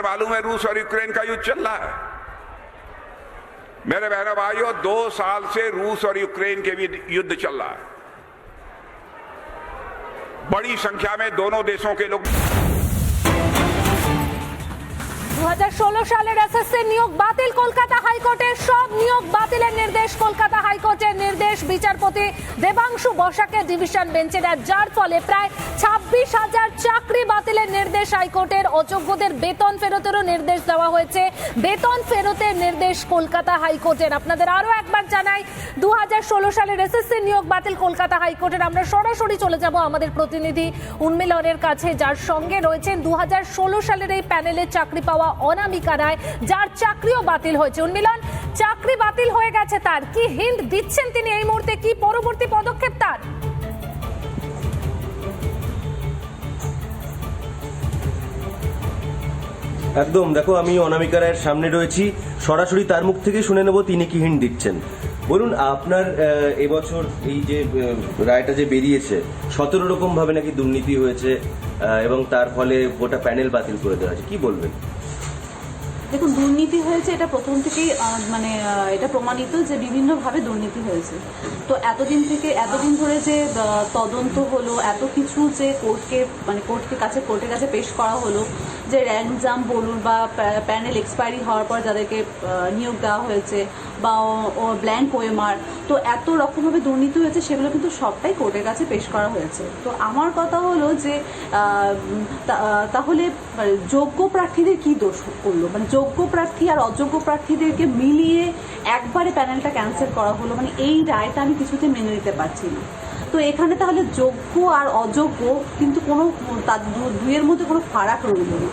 मालूम है रूस और यूक्रेन का युद्ध चल रहा है। मेरे बहनों भाइयों, 2 साल से रूस और यूक्रेन के बीच युद्ध चल रहा है। बड़ी संख्या में दोनों देशों के लोग 2016 সালের এসএসসি নিয়োগ বাতিল। কলকাতা হাইকোর্টের সব নিয়োগ বাতিলের নির্দেশ। কলকাতা হাইকোর্টের নির্দেশ বিচারপতি দেবাংশু বসাকে ডিভিশন বেঞ্চে দেয়, যার ফলে প্রায় 26,000 চাকরি বাতিলের নির্দেশ হাইকোর্টের। অযোগ্যদের বেতন ফেরতেরও নির্দেশ দেওয়া হয়েছে। বেতন ফেরতের নির্দেশ কলকাতা হাইকোর্টের। আপনাদের আরো একবার জানাই, 2016 সালের এসএসসি নিয়োগ বাতিল কলকাতা হাইকোর্টের। আমরা সরাসরি চলে যাব আমাদের প্রতিনিধি উন্মিলনের কাছে, যার সঙ্গে রয়েছেন 2016 সালের এই প্যানেলের চাকরি পাওয়া অনামিকা রায়, যার চাকরিও বাতিল হয়েছে। উন্মিলন, চাকরি বাতিল হয়ে গেছে, তার কি হিন্ট দিচ্ছেন তিনি এই মুহূর্তে, কি পরবর্তী পদক্ষেপ তার? একদম, দেখো আমি অনামিকা রায়ের সামনে রয়েছি, সরাসরি তার মুখ থেকে শুনে নেব তিনি কি হিন্ট দিচ্ছেন। বলুন, আপনার এবছর এই যে রায়টা যে বেরিয়েছে, 17 রকম ভাবে নাকি দুর্নীতি হয়েছে এবং তার ফলে গোটা প্যানেল বাতিল করে দেওয়া হয়েছে, কি বলবেন? দেখুন, দুর্নীতি হয়েছে এটা প্রথম থেকেই এটা প্রমাণিত যে বিভিন্নভাবে দুর্নীতি হয়েছে। তো এতদিন ধরে যে তদন্ত হলো, এত কিছু যে কোর্টের কাছে পেশ করা হলো, যে র্যাঙ্ক জাম্প বলুন বা প্যানেল এক্সপায়ারি হওয়ার পর যাদেরকে নিয়োগ দেওয়া হয়েছে বা ব্ল্যাঙ্ক ওএমআর, তো এত রকমভাবে দুর্নীতি হয়েছে, সেগুলো কিন্তু সবটাই কোর্টের কাছে পেশ করা হয়েছে। তো আমার কথা হলো যে তাহলে যোগ্য প্রার্থীদের কি দোষ করলো, যোগ্য প্রার্থী আর অযোগ্য প্রার্থীদেরকে মিলিয়ে একবারে প্যানেলটা ক্যান্সেল করা হলো, এই রায়টা আমি কিছুতে মেনে নিতে পারছি না। তো এখানে তাহলে যোগ্য আর অযোগ্য কিন্তু কোনো দুইয়ের মধ্যে কোনো ফারাক রইল না।